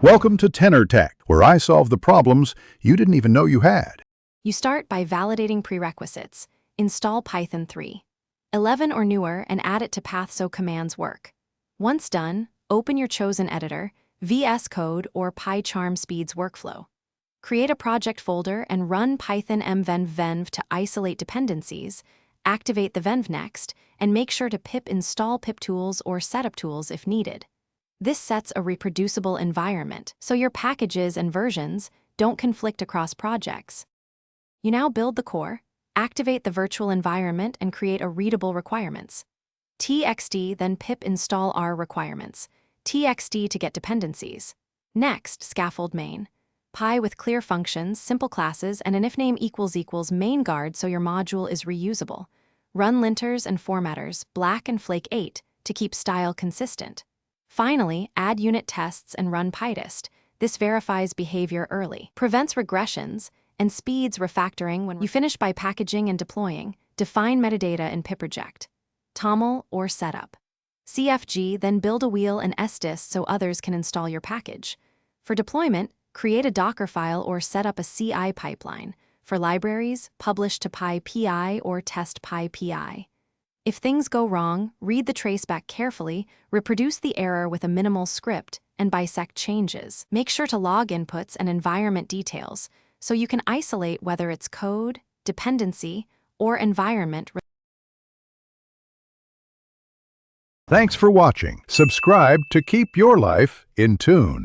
Welcome to Tenor Tech, where I solve the problems you didn't even know you had. You start by validating prerequisites. Install Python 3, 11 or newer, and add it to path so commands work. Once done, open your chosen editor, VS Code or PyCharm Speed's workflow. Create a project folder and run Python mvenv to isolate dependencies, activate the venv next, and make sure to pip install pip tools or setup tools if needed. This sets a reproducible environment, so your packages and versions don't conflict across projects. You now build the core, activate the virtual environment, and create a readable requirements. txt, then pip install r requirements. txt to get dependencies. Next, scaffold main. Py with clear functions, simple classes, and an ifname == main guard so your module is reusable. Run linters and formatters, black and flake 8, to keep style consistent. Finally, add unit tests and run PyTest. This verifies behavior early, prevents regressions, and speeds refactoring when you finish by packaging and deploying. Define metadata in piproject, toml, or setup. CFG, then build a wheel and sdist so others can install your package. For deployment, create a Docker file or set up a CI pipeline. For libraries, publish to PyPI or test PyPI. If things go wrong, read the traceback carefully, reproduce the error with a minimal script, and bisect changes. Make sure to log inputs and environment details so you can isolate whether it's code, dependency, or environment. Thanks for watching. Subscribe to keep your life in tune.